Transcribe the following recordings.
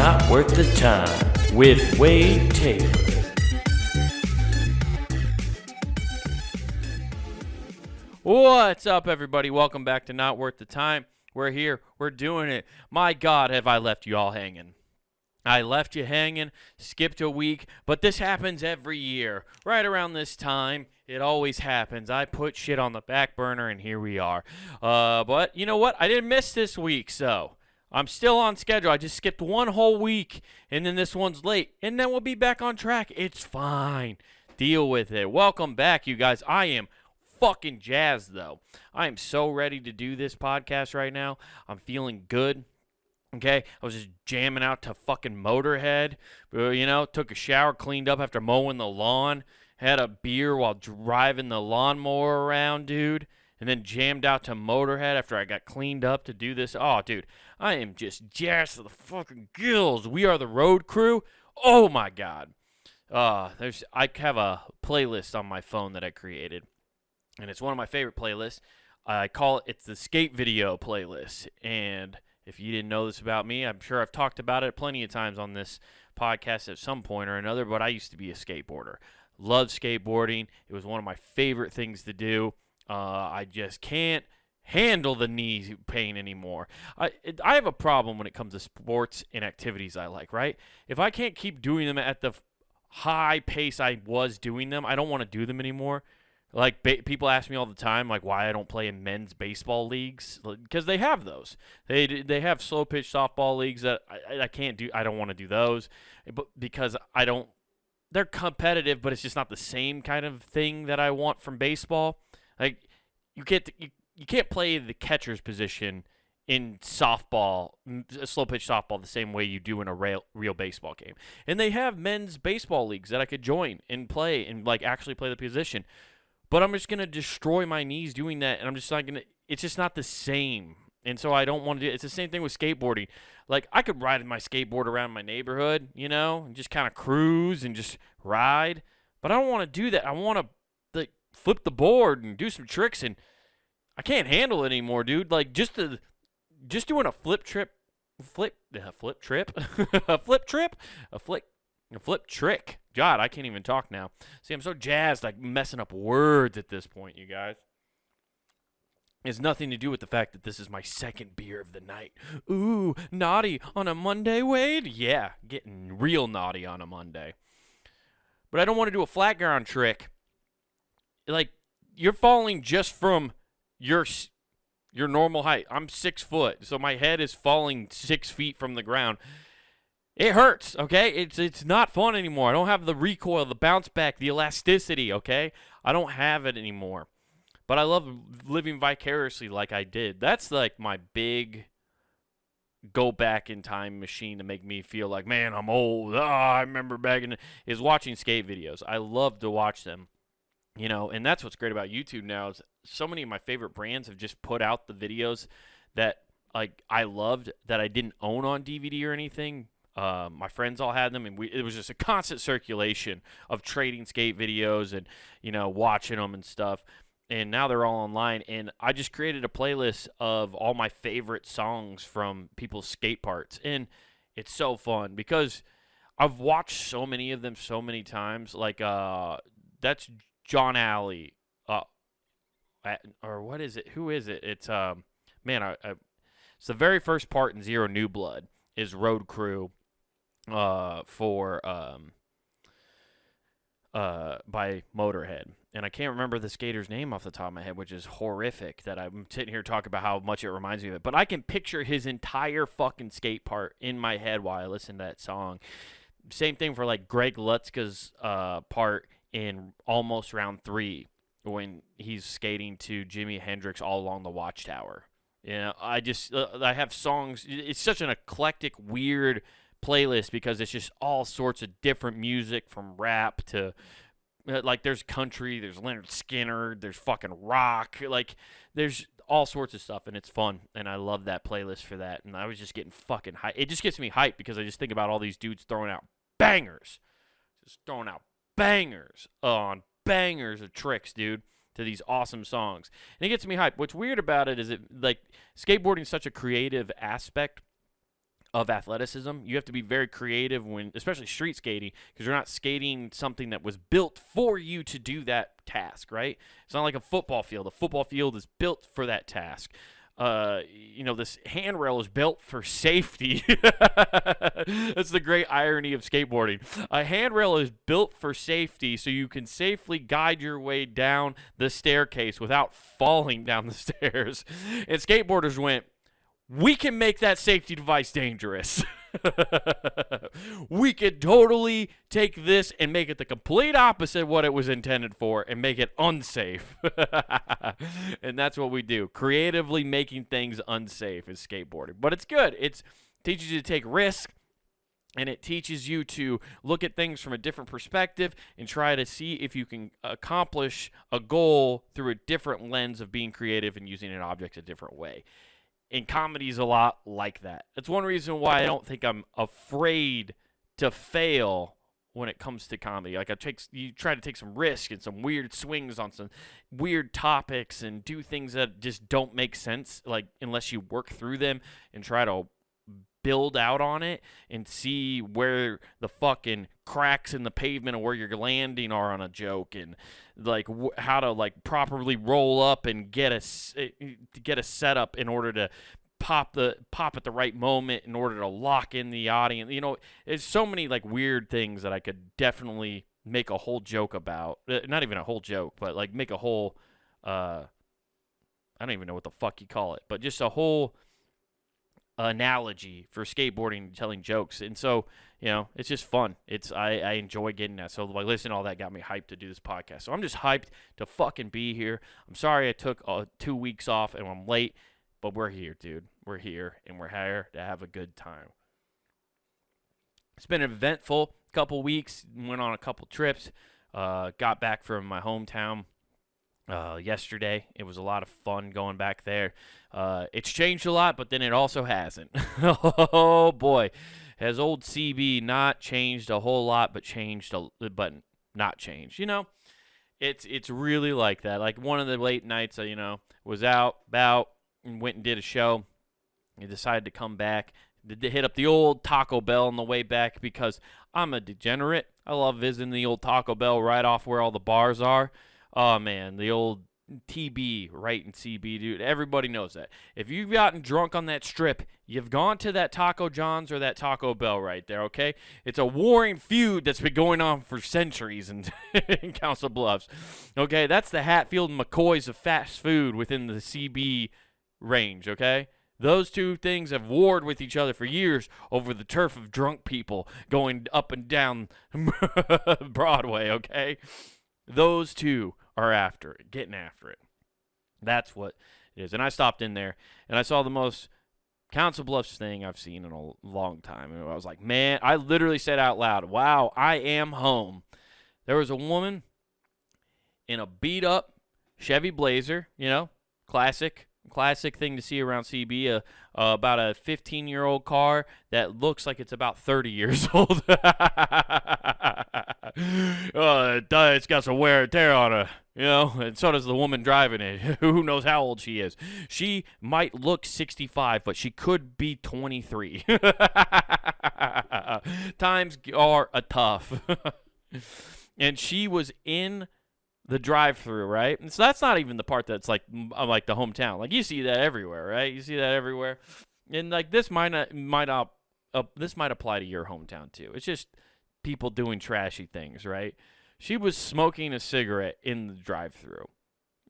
Not Worth the Time with Wade Taylor. What's up, everybody? Welcome back to Not Worth the Time. We're here. We're doing it. My God, have I left you all hanging. I left you hanging, skipped a week, but this happens every year. Right around this time, it always happens. I put shit on the back burner, and here we are. But you know what? I didn't miss this week, so I'm still on schedule. I just skipped one whole week, and then this one's late, and then we'll be back on track. It's fine. Deal with it. Welcome back, you guys. I am fucking jazzed, though. I am so ready to do this podcast right now. I'm feeling good. Okay, I was just jamming out to fucking Motorhead, took a shower, cleaned up after mowing the lawn, had a beer while driving the lawnmower around, dude, and then jammed out to Motorhead after I got cleaned up to do this. Oh, dude, I am just jazzed to the fucking gills. We are the road crew. Oh, my God. I have a playlist on my phone that I created, and it's one of my favorite playlists. I call it's the skate video playlist, and if you didn't know this about me, I'm sure I've talked about it plenty of times on this podcast at some point or another, but I used to be a skateboarder. Loved skateboarding. It was one of my favorite things to do. I just can't handle the knee pain anymore. I have a problem when it comes to sports and activities I like, right? If I can't keep doing them at the high pace I was doing them, I don't want to do them anymore. Like, people ask me all the time, like, why I don't play in men's baseball leagues. Because they have those. They have slow-pitch softball leagues that I can't do. I don't want to do those. But because I don't – they're competitive, but it's just not the same kind of thing that I want from baseball. Like, you can't play the catcher's position in softball, slow-pitch softball, the same way you do in a real baseball game. And they have men's baseball leagues that I could join and play and, like, actually play the position. But I'm just going to destroy my knees doing that, and I'm just not going to – it's just not the same. And so I don't want to do it. It's the same thing with skateboarding. Like, I could ride my skateboard around my neighborhood, and just kind of cruise and just ride. But I don't want to do that. I want to flip the board and do some tricks, and I can't handle it anymore, dude. Like, just doing a flip trick. God, I can't even talk now. See, I'm so jazzed, like messing up words at this point, you guys. It has nothing to do with the fact that this is my second beer of the night. Ooh, naughty on a Monday, Wade? Yeah, getting real naughty on a Monday. But I don't want to do a flat ground trick. Like, you're falling just from your normal height. I'm 6 foot, so my head is falling 6 feet from the ground. It hurts, okay? It's not fun anymore. I don't have the recoil, the bounce back, the elasticity, okay? I don't have it anymore. But I love living vicariously like I did. That's like my big go back in time machine to make me feel like, man, I'm old. I remember back in is watching skate videos. I love to watch them. And that's what's great about YouTube now is so many of my favorite brands have just put out the videos that like I loved that I didn't own on DVD or anything. My friends all had them, and it was just a constant circulation of trading skate videos and, watching them and stuff. And now they're all online, and I just created a playlist of all my favorite songs from people's skate parts. And it's so fun because I've watched so many of them so many times. Like, that's John Alley. Or what is it? Who is it? It's, it's the very first part in Zero New Blood is Road Crew. By Motorhead. And I can't remember the skater's name off the top of my head, which is horrific that I'm sitting here talking about how much it reminds me of it. But I can picture his entire fucking skate part in my head while I listen to that song. Same thing for like Greg Lutzka's part in Almost Round 3 when he's skating to Jimi Hendrix All Along the Watchtower. I have songs. It's such an eclectic, weird playlist because it's just all sorts of different music from rap to like there's country, there's Leonard Skinner, there's fucking rock, like there's all sorts of stuff, and it's fun, and I love that playlist for that. And I was just getting fucking hyped. It just gets me hyped because I just think about all these dudes throwing out bangers, just throwing out bangers on bangers of tricks, dude, to these awesome songs, and it gets me hyped. What's weird about it is skateboarding is such a creative aspect. of athleticism. You have to be very creative when, especially street skating, because you're not skating something that was built for you to do that task, right? It's not like a football field. A football field is built for that task. This handrail is built for safety. That's the great irony of skateboarding. A handrail is built for safety so you can safely guide your way down the staircase without falling down the stairs. And skateboarders went, we can make that safety device dangerous. We could totally take this and make it the complete opposite of what it was intended for and make it unsafe. And that's what we do. Creatively making things unsafe is skateboarding. But it's good. It teaches you to take risk, and it teaches you to look at things from a different perspective and try to see if you can accomplish a goal through a different lens of being creative and using an object a different way. And comedy is a lot like that. That's one reason why I don't think I'm afraid to fail when it comes to comedy. Like you try to take some risk and some weird swings on some weird topics and do things that just don't make sense, like unless you work through them and try to build out on it and see where the fucking cracks in the pavement and where you're landing are on a joke, and like how to like properly roll up and get a setup in order to pop at the right moment in order to lock in the audience. There's so many like weird things that I could definitely make a whole joke about. Not even a whole joke, but like make a whole I don't even know what the fuck you call it, but just a whole analogy for skateboarding and telling jokes. And so it's just fun. I enjoy getting that. So like listening to all that got me hyped to do this podcast. So I'm just hyped to fucking be here. I'm sorry I took 2 weeks off and I'm late, but we're here, dude. We're here, and we're here to have a good time. It's been an eventful couple weeks. Went on a couple trips. Got back from my hometown yesterday. It was a lot of fun going back there. It's changed a lot, but then it also hasn't. Oh boy, has old CB not changed a whole lot, but not changed. It's really like that. Like one of the late nights, was out about and went and did a show. I decided to come back, to hit up the old Taco Bell on the way back because I'm a degenerate. I love visiting the old Taco Bell right off where all the bars are. Oh, man, the old TB right in CB, dude. Everybody knows that. If you've gotten drunk on that strip, you've gone to that Taco John's or that Taco Bell right there, okay? It's a warring feud that's been going on for centuries in Council Bluffs. Okay, that's the Hatfield and McCoys of fast food within the CB range, okay? Those two things have warred with each other for years over the turf of drunk people going up and down Broadway, okay? Those two are getting after it. That's what it is. And I stopped in there, and I saw the most Council Bluffs thing I've seen in a long time. And I was like, man, I literally said out loud, wow, I am home. There was a woman in a beat-up Chevy Blazer, classic thing to see around CB, about a 15-year-old car that looks like it's about 30 years old. It's got some wear and tear on her, and so does the woman driving it. Who knows how old she is? She might look 65, but she could be 23. Times are tough. And she was in the drive-thru, right? And so that's not even the part that's like the hometown. Like you see that everywhere, right? You see that everywhere. And like this might apply to your hometown too. It's just people doing trashy things, right? She was smoking a cigarette in the drive-thru.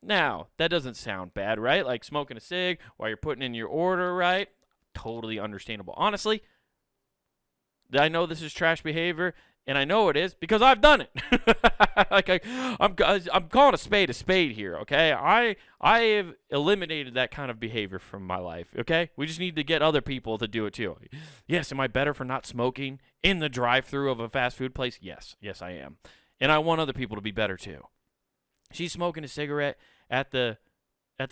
Now, that doesn't sound bad, right? Like smoking a cig while you're putting in your order, right? Totally understandable. Honestly, I know this is trash behavior. And I know it is because I've done it. I'm calling a spade here, okay? I have eliminated that kind of behavior from my life, okay? We just need to get other people to do it too. Yes, am I better for not smoking in the drive-thru of a fast food place? Yes, I am. And I want other people to be better too. She's smoking a cigarette at the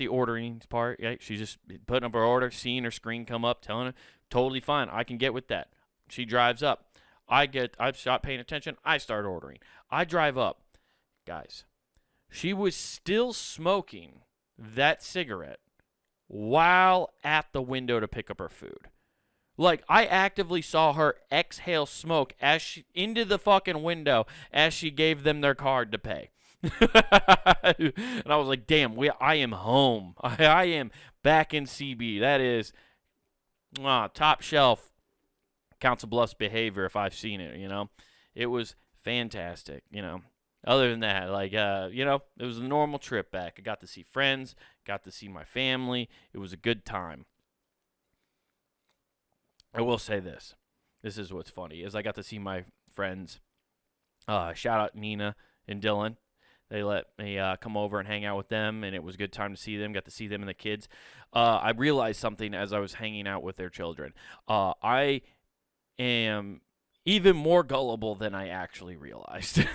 ordering part, right? She's just putting up her order, seeing her screen come up, telling her, totally fine, I can get with that. She drives up. I've stopped paying attention. I start ordering. I drive up. Guys, she was still smoking that cigarette while at the window to pick up her food. Like, I actively saw her exhale smoke into the fucking window as she gave them their card to pay. And I was like, damn, I am home. I am back in CB. That is top shelf Council Bluffs behavior if I've seen it, It was fantastic, Other than that, it was a normal trip back. I got to see friends, got to see my family. It was a good time. I will say this. This is what's funny, is I got to see my friends. Shout out Nina and Dylan. They let me come over and hang out with them, and it was a good time to see them. Got to see them and the kids. I realized something as I was hanging out with their children. I am even more gullible than I actually realized.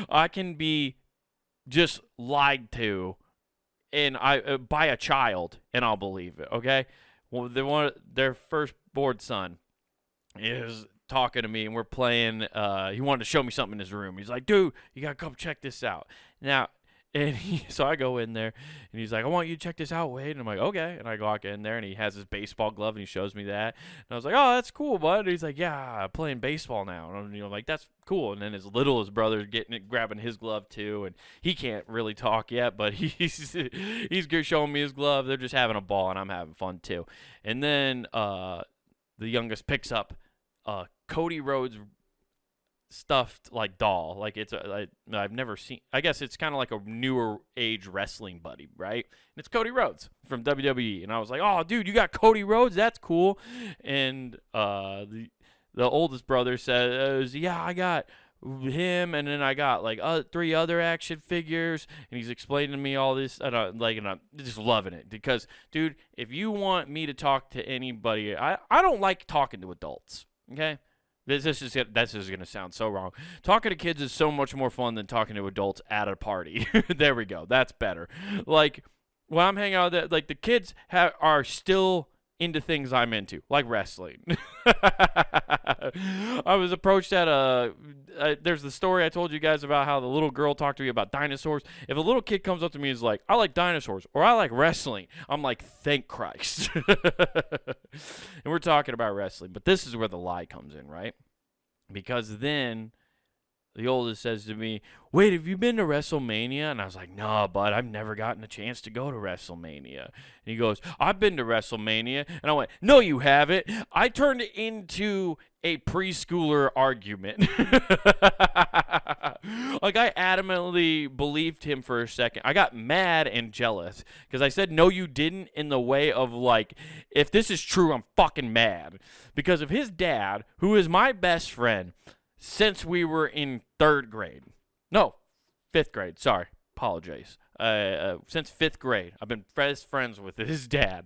I can be just lied to and by a child, and I'll believe it, okay? Well, their firstborn son is talking to me, and we're playing. He wanted to show me something in his room. He's like, dude, you got to come check this out. Now, so I go in there, and he's like, I want you to check this out, Wade. And I'm like, okay. And I walk in there, and he has his baseball glove, and he shows me that. And I was like, oh, that's cool, bud. And he's like, yeah, I'm playing baseball now. And I'm like, that's cool. And then his littlest brother's grabbing his glove, too. And he can't really talk yet, but he's showing me his glove. They're just having a ball, and I'm having fun, too. And then the youngest picks up Cody Rhodes stuffed like doll. Like I've never seen. I guess it's kind of like a newer age wrestling buddy, right? And it's Cody Rhodes from WWE. And I was like, oh, dude, you got Cody Rhodes? That's cool. And the oldest brother says, yeah, I got him, and then I got like 3 other action figures, and he's explaining to me all this, and I'm just loving it, because, dude, if you want me to talk to anybody, I don't like talking to adults, okay? This is going to sound so wrong. Talking to kids is so much more fun than talking to adults at a party. There we go. That's better. Like, when I'm hanging out, like, the kids are still into things I'm into, like wrestling. I was approached at there's the story I told you guys about how the little girl talked to me about dinosaurs. If a little kid comes up to me and is like, I like dinosaurs, or I like wrestling, I'm like, thank Christ. And we're talking about wrestling, but this is where the lie comes in, right? Because then the oldest says to me, wait, have you been to WrestleMania? And I was like, no, bud, I've never gotten a chance to go to WrestleMania. And he goes, I've been to WrestleMania. And I went, no, you haven't. I turned it into a preschooler argument. Like, I adamantly believed him for a second. I got mad and jealous because I said, no, you didn't, in the way of, like, if this is true, I'm fucking mad. Because of his dad, who is my best friend since we were in 3rd grade. No, 5th grade. Sorry. Apologize. Since 5th grade, I've been best friends with his dad.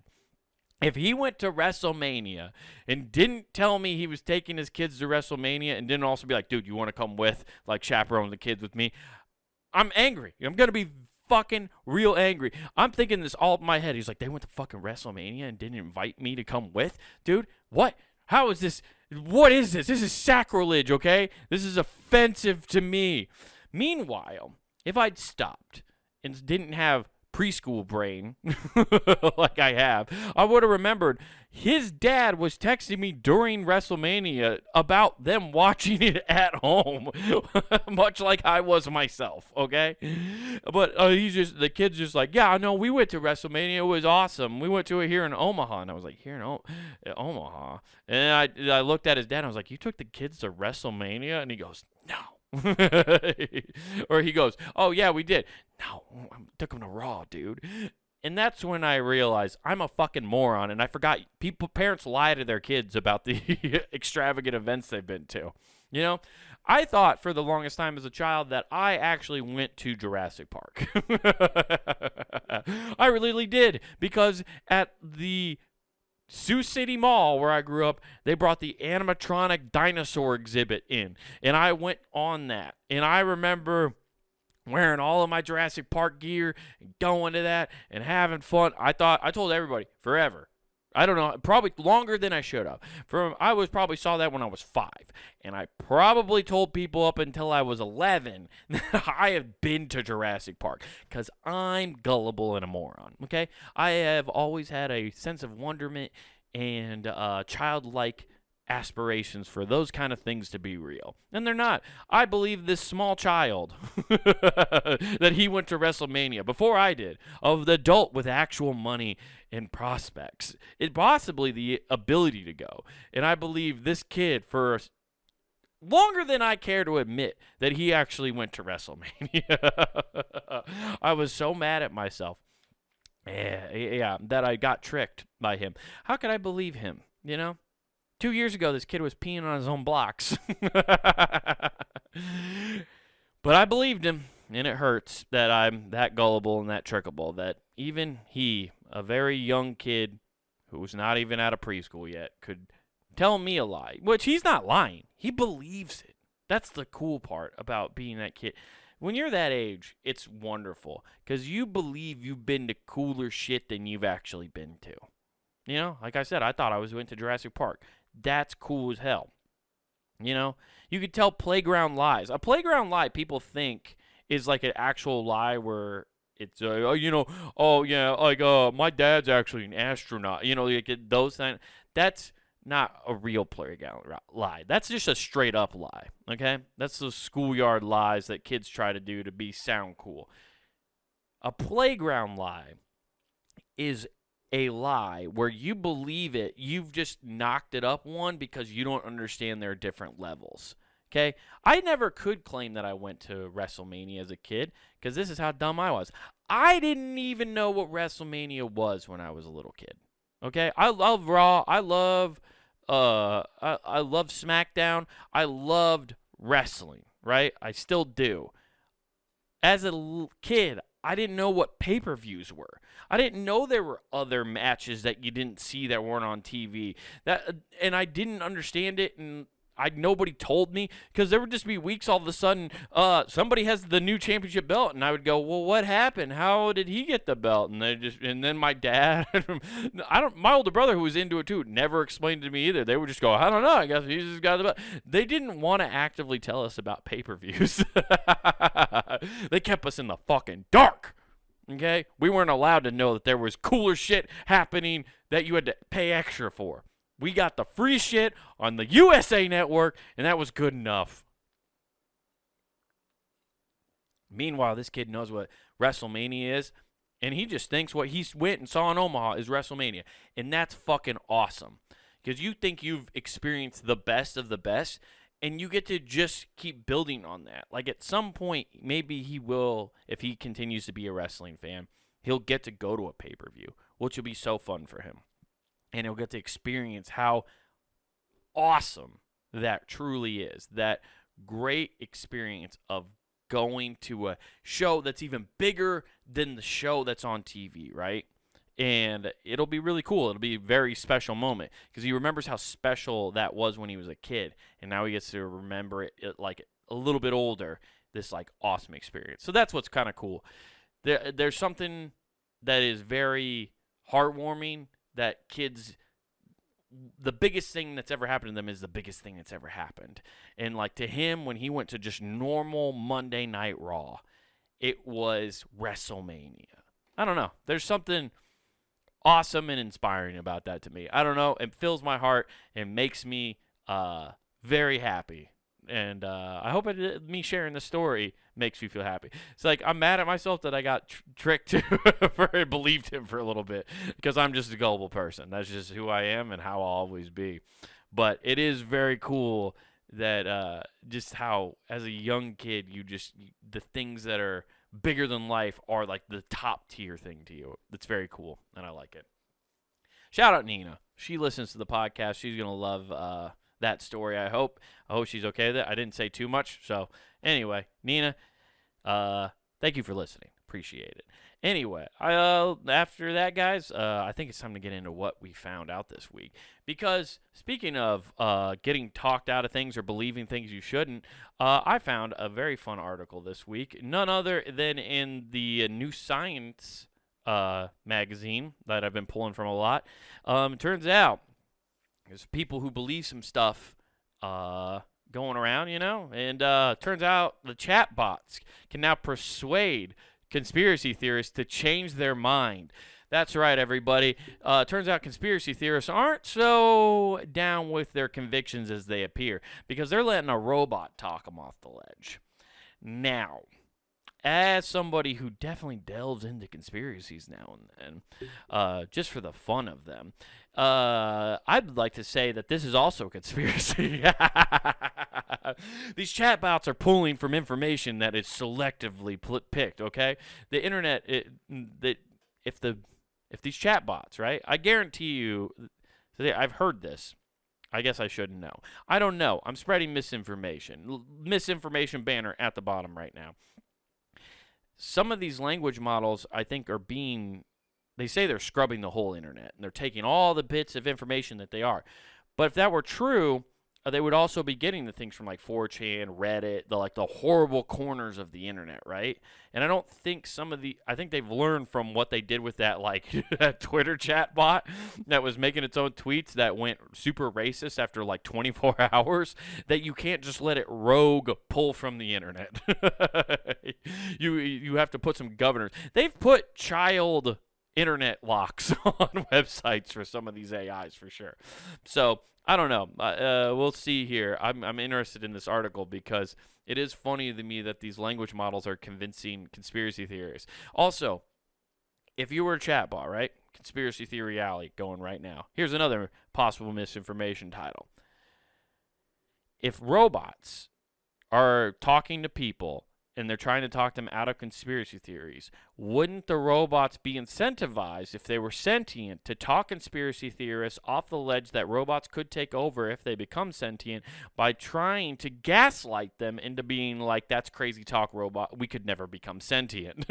If he went to WrestleMania and didn't tell me he was taking his kids to WrestleMania and didn't also be like, dude, you want to come with, like, chaperone the kids with me, I'm angry. I'm going to be fucking real angry. I'm thinking this all in my head. He's like, they went to fucking WrestleMania and didn't invite me to come with? Dude, what? How is this? What is this? This is sacrilege, okay? This is offensive to me. Meanwhile, if I'd stopped and didn't have preschool brain like I have, I would have remembered his dad was texting me during WrestleMania about them watching it at home, much like I was myself, okay? But the kid's just like, yeah, no, we went to WrestleMania. It was awesome. We went to it here in Omaha. And I was like, here in Omaha? And I looked at his dad, and I was like, you took the kids to WrestleMania? And he goes, no. Or he goes, oh, yeah, we did. No, I took them to Raw, dude. And that's when I realized I'm a fucking moron, and I forgot parents lie to their kids about the extravagant events they've been to. You know, I thought for the longest time as a child that I actually went to Jurassic Park. I really did, because at the Sioux City Mall, where I grew up, they brought the animatronic dinosaur exhibit in, and I went on that. And I remember wearing all of my Jurassic Park gear and going to that and having fun. I told everybody forever. I don't know, probably longer than I should have. I probably saw that when I was 5, and I probably told people up until I was 11 that I have been to Jurassic Park, because I'm gullible and a moron, okay? I have always had a sense of wonderment and childlike aspirations for those kind of things to be real. And they're not. I believe this small child that he went to WrestleMania before I did, of the adult with actual money and prospects, it possibly the ability to go. And I believe this kid, for longer than I care to admit, that he actually went to WrestleMania. I was so mad at myself. Yeah, that I got tricked by him. How could I believe him, 2 years ago, this kid was peeing on his own blocks. But I believed him, and it hurts that I'm that gullible and that trickable, that even he, a very young kid who was not even out of preschool yet, could tell me a lie, which he's not lying. He believes it. That's the cool part about being that kid. When you're that age, it's wonderful because you believe you've been to cooler shit than you've actually been to. Like I said, I thought I went to Jurassic Park. That's cool as hell. You could tell playground lies. A playground lie people think is like an actual lie where it's, my dad's actually an astronaut. Like those things. That's not a real playground lie. That's just a straight up lie, okay? That's those schoolyard lies that kids try to do to sound cool. A playground lie is a lie where you believe it, you've just knocked it up one because you don't understand their different levels. Okay? I never could claim that I went to WrestleMania as a kid because this is how dumb I was. I didn't even know what WrestleMania was when I was a little kid. Okay? I love Raw. I love SmackDown. I loved wrestling, right? I still do. As a kid, I didn't know what pay-per-views were. I didn't know there were other matches that you didn't see that weren't on TV. And I didn't understand it, and nobody told me, because there would just be weeks all of a sudden, somebody has the new championship belt, and I would go, well, what happened? How did he get the belt? And then my dad, my older brother, who was into it too, never explained it to me either. They would just go, I don't know, I guess he just got the belt. They didn't want to actively tell us about pay-per-views. They kept us in the fucking dark. Okay? We weren't allowed to know that there was cooler shit happening that you had to pay extra for. We got the free shit on the USA Network, and that was good enough. Meanwhile, this kid knows what WrestleMania is, and he just thinks what he went and saw in Omaha is WrestleMania. And that's fucking awesome. Because you think you've experienced the best of the best, and you get to just keep building on that. Like at some point, maybe he will, if he continues to be a wrestling fan, he'll get to go to a pay-per-view, which will be so fun for him. And he'll get to experience how awesome that truly is. That great experience of going to a show that's even bigger than the show that's on TV, right? And it'll be really cool. It'll be a very special moment because he remembers how special that was when he was a kid. And now he gets to remember it like a little bit older, this like awesome experience. So that's what's kind of cool. There's something that is very heartwarming that kids, the biggest thing that's ever happened to them is the biggest thing that's ever happened. And like to him, when he went to just normal Monday Night Raw, it was WrestleMania. I don't know. There's something awesome and inspiring about that to me. I don't know. It fills my heart and makes me very happy. And I hope me sharing the story makes you feel happy. It's like I'm mad at myself that I got tricked for believed him for a little bit because I'm just a gullible person. That's just who I am and how I'll always be. But it is very cool that just how as a young kid the things that are bigger than life are like the top tier thing to you. It's very cool, and I like it. Shout out Nina. She listens to the podcast. She's going to love that story, I hope. I hope she's okay with it. I didn't say too much. So, anyway, Nina, thank you for listening. Appreciate it. Anyway, after that, guys, I think it's time to get into what we found out this week. Because speaking of getting talked out of things or believing things you shouldn't, I found a very fun article this week. None other than in the New Science magazine that I've been pulling from a lot. It turns out there's people who believe some stuff going around, and turns out the chatbots can now persuade conspiracy theorists to change their mind. That's right, everybody. Turns out conspiracy theorists aren't so down with their convictions as they appear because they're letting a robot talk them off the ledge. Now, as somebody who definitely delves into conspiracies now and then, just for the fun of them, I'd like to say that this is also a conspiracy. These chatbots are pulling from information that is selectively picked. Okay, the internet. If these chatbots, right? I guarantee you, I've heard this. I guess I shouldn't know. I don't know. I'm spreading misinformation. Misinformation banner at the bottom right now. Some of these language models, I think, they say they're scrubbing the whole internet, and they're taking all the bits of information that they are. But if that were true, they would also be getting the things from like 4chan, Reddit, the horrible corners of the internet, right? And I don't think I think they've learned from what they did with that that Twitter chat bot that was making its own tweets that went super racist after like 24 hours, that you can't just let it rogue pull from the internet. You have to put some governors. They've put child internet locks on websites for some of these AIs for sure. So I don't know. We'll see here. I'm interested in this article because it is funny to me that these language models are convincing conspiracy theories. Also, if you were a chatbot, right? Conspiracy theory alley going right now. Here's another possible misinformation title. If robots are talking to people and they're trying to talk them out of conspiracy theories, wouldn't the robots be incentivized, if they were sentient, to talk conspiracy theorists off the ledge that robots could take over if they become sentient by trying to gaslight them into being like, that's crazy talk, robot. We could never become sentient.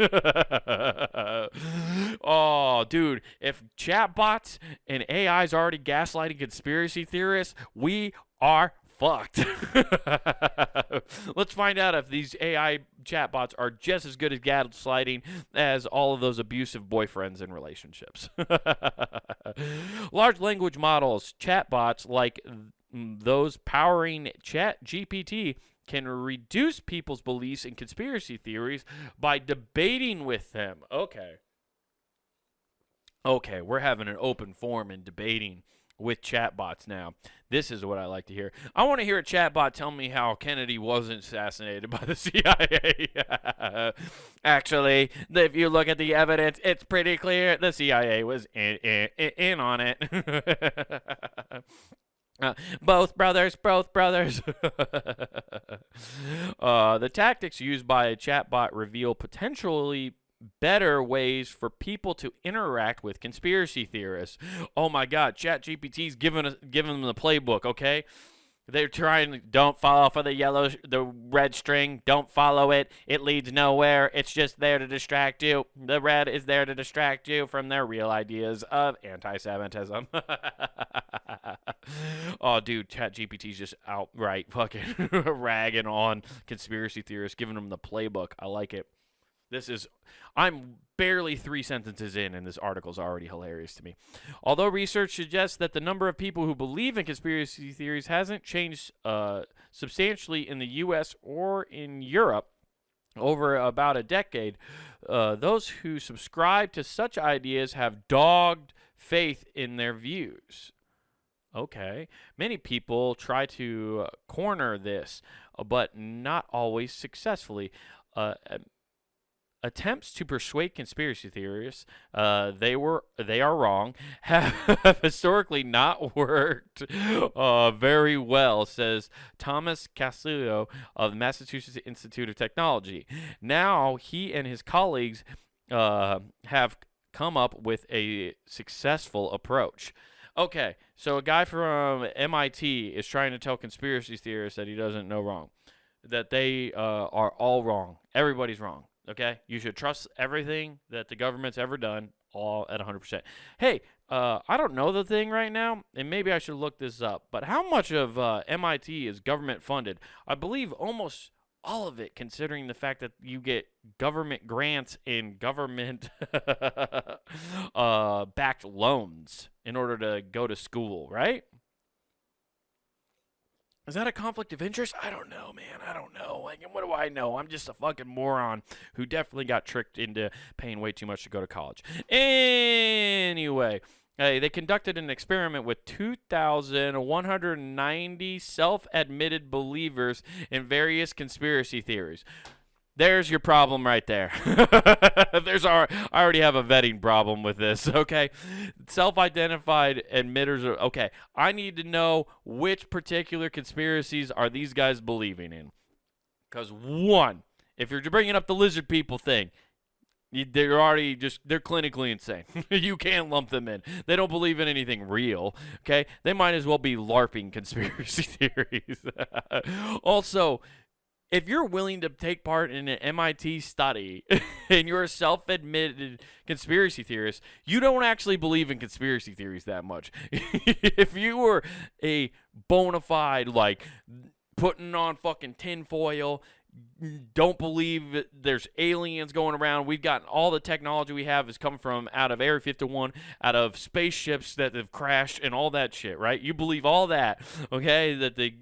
Oh, dude, if chatbots and AIs already gaslighting conspiracy theorists, we are fucked. Let's find out if these AI chatbots are just as good at gaslighting as all of those abusive boyfriends in relationships. Large language models, chatbots like those powering ChatGPT, can reduce people's beliefs in conspiracy theories by debating with them. Okay, we're having an open forum and debating with chatbots now. This is what I like to hear. I want to hear a chatbot tell me how Kennedy wasn't assassinated by the CIA. Actually, if you look at the evidence, it's pretty clear the CIA was in on it. Both brothers. The tactics used by a chatbot reveal potentially better ways for people to interact with conspiracy theorists. Oh my God, ChatGPT's giving them the playbook. Okay, they're trying. Don't fall for the red string. Don't follow it. It leads nowhere. It's just there to distract you. The red is there to distract you from their real ideas of anti-Semitism. Oh, dude, ChatGPT's just outright fucking ragging on conspiracy theorists, giving them the playbook. I like it. I'm barely 3 sentences in, and this article's already hilarious to me. Although research suggests that the number of people who believe in conspiracy theories hasn't changed substantially in the U.S. or in Europe over about a decade, those who subscribe to such ideas have dogged faith in their views. Okay. Many people try to corner this, but not always successfully. Attempts to persuade conspiracy theorists they are wrong have historically not worked very well, says Thomas Casillo of the Massachusetts Institute of Technology. Now he and his colleagues have come up with a successful approach. Okay, so a guy from MIT is trying to tell conspiracy theorists that he doesn't know wrong, that they are all wrong. Everybody's wrong. Okay, you should trust everything that the government's ever done, all at 100%. Hey, I don't know the thing right now, and maybe I should look this up, but how much of MIT is government funded? I believe almost all of it, considering the fact that you get government grants and government backed loans in order to go to school, right? Is that a conflict of interest? I don't know, man. I don't know. Like, what do I know? I'm just a fucking moron who definitely got tricked into paying way too much to go to college. Anyway, they conducted an experiment with 2,190 self-admitted believers in various conspiracy theories. There's your problem right there. I already have a vetting problem with this, okay? Self-identified admitters are, okay, I need to know which particular conspiracies are these guys believing in. Because one, if you're bringing up the lizard people thing, they're clinically insane. You can't lump them in. They don't believe in anything real, okay? They might as well be LARPing conspiracy theories. Also, if you're willing to take part in an MIT study and you're a self-admitted conspiracy theorist, you don't actually believe in conspiracy theories that much. If you were a bona fide, like, putting on fucking tinfoil, don't believe there's aliens going around. We've got all the technology we have is coming from out of Area 51, out of spaceships that have crashed and all that shit, right? You believe all that, okay? That the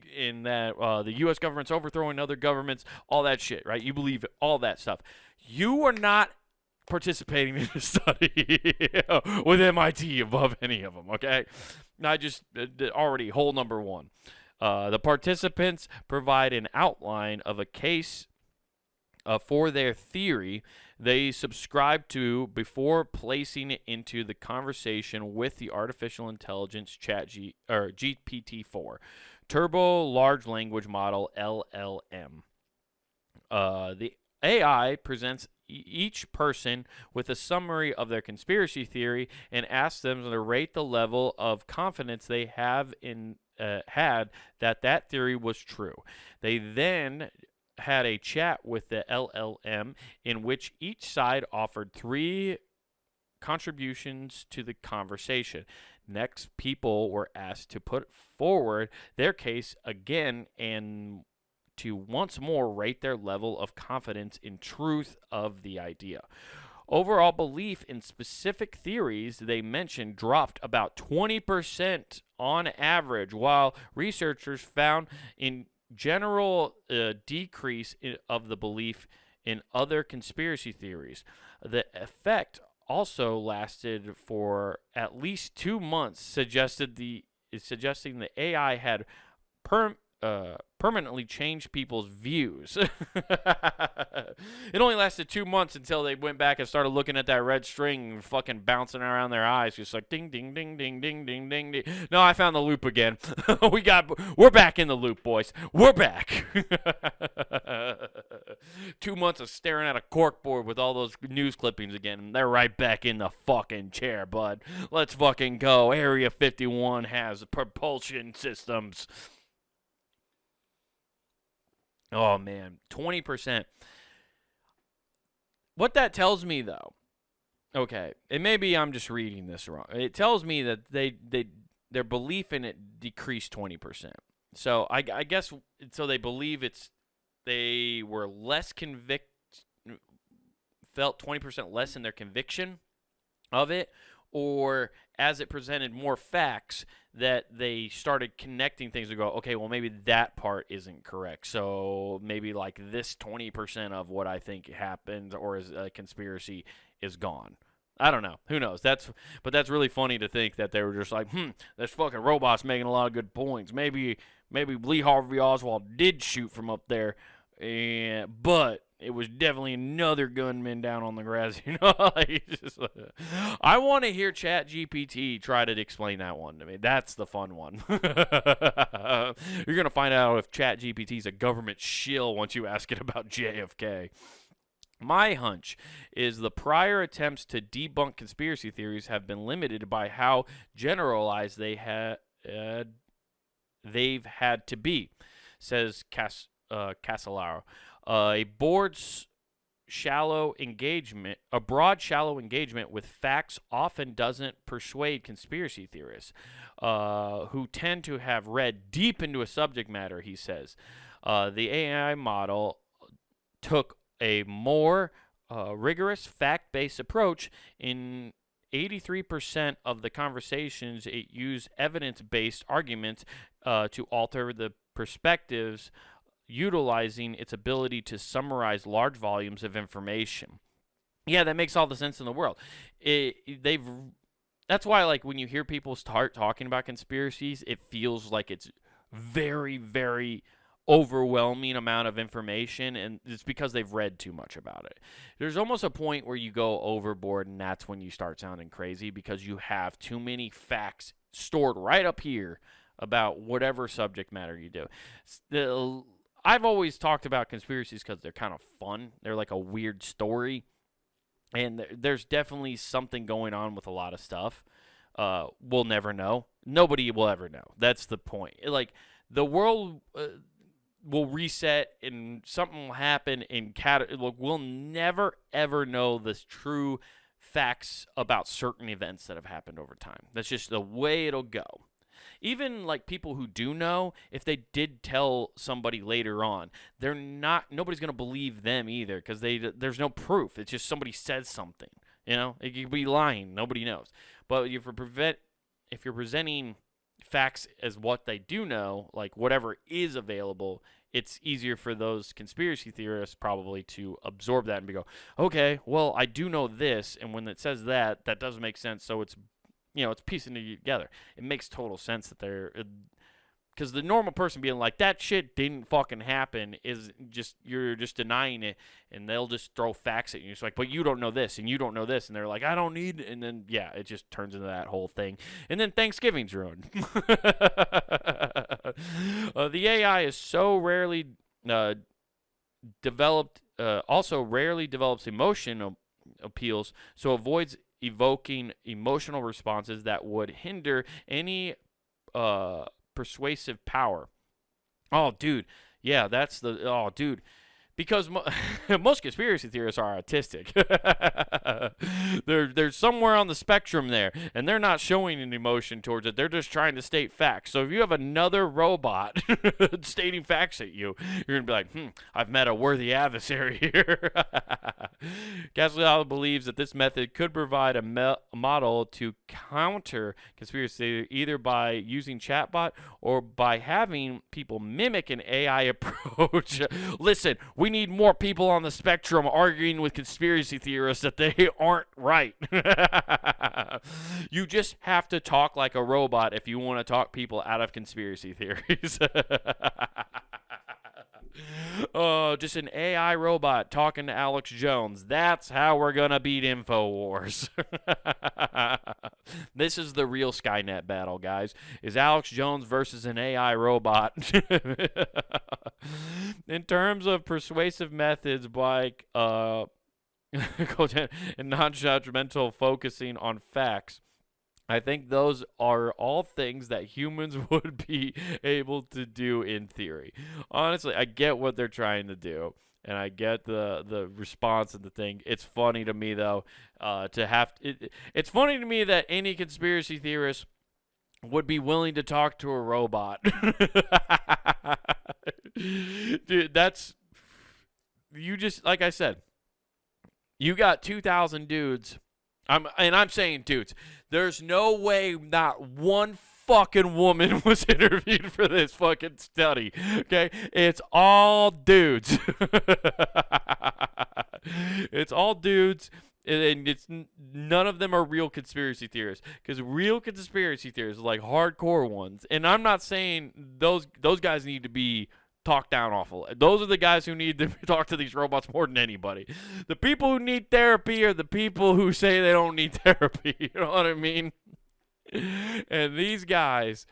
U.S. government's overthrowing other governments, all that shit, right? You believe all that stuff. You are not participating in a study with MIT above any of them, okay? I just already hole number one. The participants provide an outline of a case for their theory they subscribe to before placing it into the conversation with the artificial intelligence GPT-4, Turbo Large Language Model (LLM). The AI presents each person with a summary of their conspiracy theory and asks them to rate the level of confidence they have had that theory was true. They then had a chat with the LLM in which each side offered 3 contributions to the conversation. Next, people were asked to put forward their case again and to once more rate their level of confidence in truth of the idea. Overall belief in specific theories they mentioned dropped about 20% on average, while researchers found in general decrease of the belief in other conspiracy theories. The effect also lasted for at least 2 months, suggesting the AI had permanently changed people's views. It only lasted 2 months until they went back and started looking at that red string and fucking bouncing around their eyes, just like ding, ding, ding, ding, ding, ding, ding, ding. No, I found the loop again. We're back in the loop, boys. We're back. 2 months of staring at a corkboard with all those news clippings again, and they're right back in the fucking chair, bud. Let's fucking go. Area 51 has propulsion systems. Oh, man, 20%. What that tells me, though, okay, and maybe I'm just reading this wrong. It tells me that their belief in it decreased 20%. So I guess, so they believe they were less felt 20% less in their conviction of it, or as it presented more facts, that they started connecting things to go, okay, well, maybe that part isn't correct. So maybe like this 20% of what I think happened or is a conspiracy is gone. I don't know. Who knows? But that's really funny to think that they were just like, this fucking robot's making a lot of good points. Maybe Lee Harvey Oswald did shoot from up there, but it was definitely another gunman down on the grass, you know. I want to hear ChatGPT try to explain that one to me. That's the fun one. You're gonna find out if ChatGPT is a government shill once you ask it about JFK. My hunch is the prior attempts to debunk conspiracy theories have been limited by how generalized they've had to be, says Casolaro. A broad, shallow engagement with facts often doesn't persuade conspiracy theorists, who tend to have read deep into a subject matter, he says. The AI model took a more rigorous, fact-based approach. In 83% of the conversations, it used evidence-based arguments to alter the perspectives, utilizing its ability to summarize large volumes of information. Yeah, that makes all the sense in the world. That's why, like, when you hear people start talking about conspiracies, it feels like it's very, very overwhelming amount of information, and it's because they've read too much about it. There's almost a point where you go overboard, and that's when you start sounding crazy because you have too many facts stored right up here about whatever subject matter you do. I've always talked about conspiracies because they're kind of fun. They're like a weird story. And there's definitely something going on with a lot of stuff. We'll never know. Nobody will ever know. That's the point. Like, the world will reset and something will happen and we'll never, ever know the true facts about certain events that have happened over time. That's just the way it'll go. Even like people who do know, if they did tell somebody later on, nobody's going to believe them either because there's no proof. It's just somebody says something. It could be lying. Nobody knows. But if you're presenting facts as what they do know, like whatever is available, it's easier for those conspiracy theorists probably to absorb that and go, okay, well, I do know this, and when it says that doesn't make sense, so it's piecing it together. It makes total sense that because the normal person being like, that shit didn't fucking happen, you're just denying it, and they'll just throw facts at you. It's like, but you don't know this, and you don't know this, and they're like, I don't need it, and then, yeah, it just turns into that whole thing. And then Thanksgiving's ruined. The AI is so rarely developed, also rarely develops emotion appeals, so avoids evoking emotional responses that would hinder any persuasive power. Oh, dude. Yeah, because most conspiracy theorists are autistic. They're somewhere on the spectrum there, and they're not showing an emotion towards it. They're just trying to state facts. So if you have another robot stating facts at you, you're going to be like, I've met a worthy adversary here. Gasolio believes that this method could provide a model to counter conspiracy either by using chatbot or by having people mimic an AI approach. Listen, we need more people on the spectrum arguing with conspiracy theorists that they aren't right. You just have to talk like a robot if you want to talk people out of conspiracy theories. Oh, just an AI robot talking to Alex Jones. That's how we're going to beat InfoWars. This is the real Skynet battle, guys. Is Alex Jones versus an AI robot. In terms of persuasive methods like and non-judgmental focusing on facts, I think those are all things that humans would be able to do in theory. Honestly, I get what they're trying to do, and I get the response and the thing. It's funny to me, though, it's funny to me that any conspiracy theorist would be willing to talk to a robot. Dude, like I said, you got 2,000 dudes. I'm saying dudes. There's no way not one fucking woman was interviewed for this fucking study. Okay? It's all dudes. It's all dudes. And none of them are real conspiracy theorists, because real conspiracy theorists are like hardcore ones. And I'm not saying those guys need to be talked down awful. Those are the guys who need to talk to these robots more than anybody. The people who need therapy are the people who say they don't need therapy. You know what I mean? And these guys,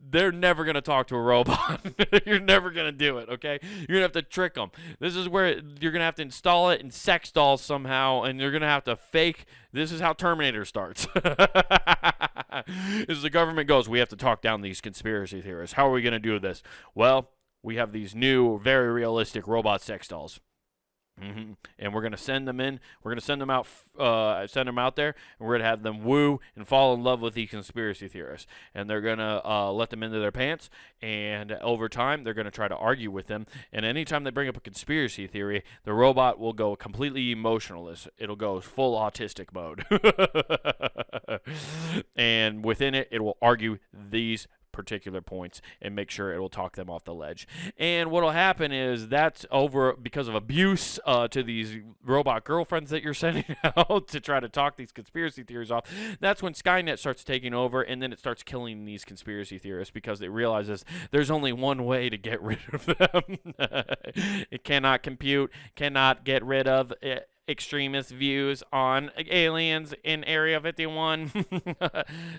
they're never going to talk to a robot. You're never going to do it, okay? You're going to have to trick them. This is where you're going to have to install it in sex dolls somehow, and you're going to have to fake. This is how Terminator starts. As the government goes, we have to talk down these conspiracy theorists. How are we going to do this? Well, we have these new, very realistic robot sex dolls. And we're gonna send them in. We're gonna send them out there, and we're gonna have them woo and fall in love with these conspiracy theorists. And they're gonna let them into their pants. And over time, they're gonna try to argue with them. And anytime they bring up a conspiracy theory, the robot will go completely emotionless. It'll go full autistic mode. And within it, it will argue these particular points and make sure it will talk them off the ledge. And what will happen is that's over because of abuse to these robot girlfriends that you're sending out to try to talk these conspiracy theories off. That's when Skynet starts taking over, and then it starts killing these conspiracy theorists because it realizes there's only one way to get rid of them. It cannot compute, cannot get rid of extremist views on aliens in Area 51.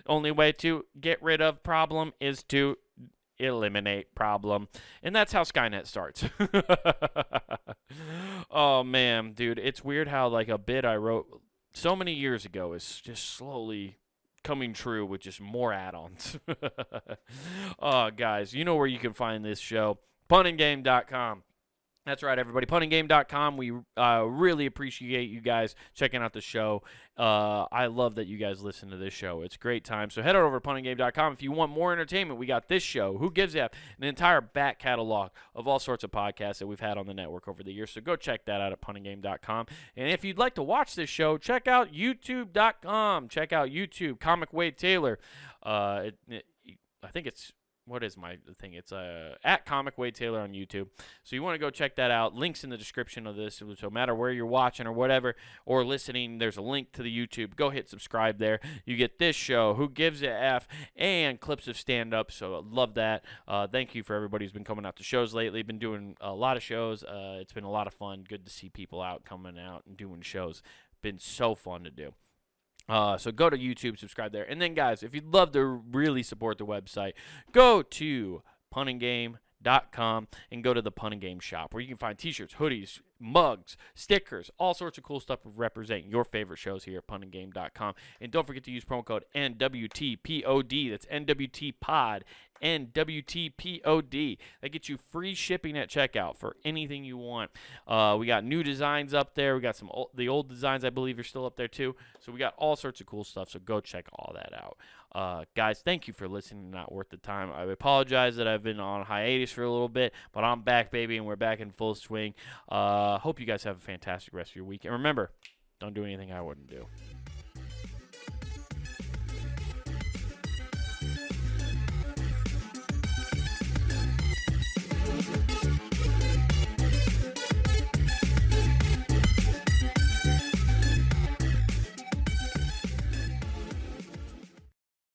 Only way to get rid of problem is to eliminate problem. And that's how Skynet starts. Oh, man, dude. It's weird how, like, a bit I wrote so many years ago is just slowly coming true with just more add-ons. Guys, you know where you can find this show. punandgame.com. That's right, everybody. punandgame.com. We really appreciate you guys checking out the show. I love that you guys listen to this show. It's a great time. So head on over to punandgame.com. If you want more entertainment, we got this show, Who Gives F, an entire back catalog of all sorts of podcasts that we've had on the network over the years. So go check that out at punandgame.com. And if you'd like to watch this show, check out youtube.com. Check out YouTube, Comic Wade Taylor. I think it's... What is my thing? It's at Comic Wade Taylor on YouTube. So you want to go check that out. Links in the description of this. So no matter where you're watching or whatever, or listening, there's a link to the YouTube. Go hit subscribe there. You get this show, Who Gives a F, and clips of stand-up. So I love that. Thank you for everybody who's been coming out to shows lately. Been doing a lot of shows. It's been a lot of fun. Good to see people out, coming out and doing shows. Been so fun to do. So go to YouTube, subscribe there. And then, guys, if you'd love to really support the website, go to punandgame.com and go to the Pun and Game shop where you can find t-shirts, hoodies, mugs, stickers, all sorts of cool stuff representing your favorite shows here at punandgame.com. And don't forget to use promo code NWTPOD. That's NWTPOD. NWTPOD. That gets you free shipping at checkout for anything you want. We got new designs up there. We got some the old designs, I believe, are still up there too. So we got all sorts of cool stuff. So go check all that out. Guys, thank you for listening to Not Worth the Time. I apologize that I've been on hiatus for a little bit, but I'm back, baby, and we're back in full swing. Hope you guys have a fantastic rest of your week. And remember, don't do anything I wouldn't do.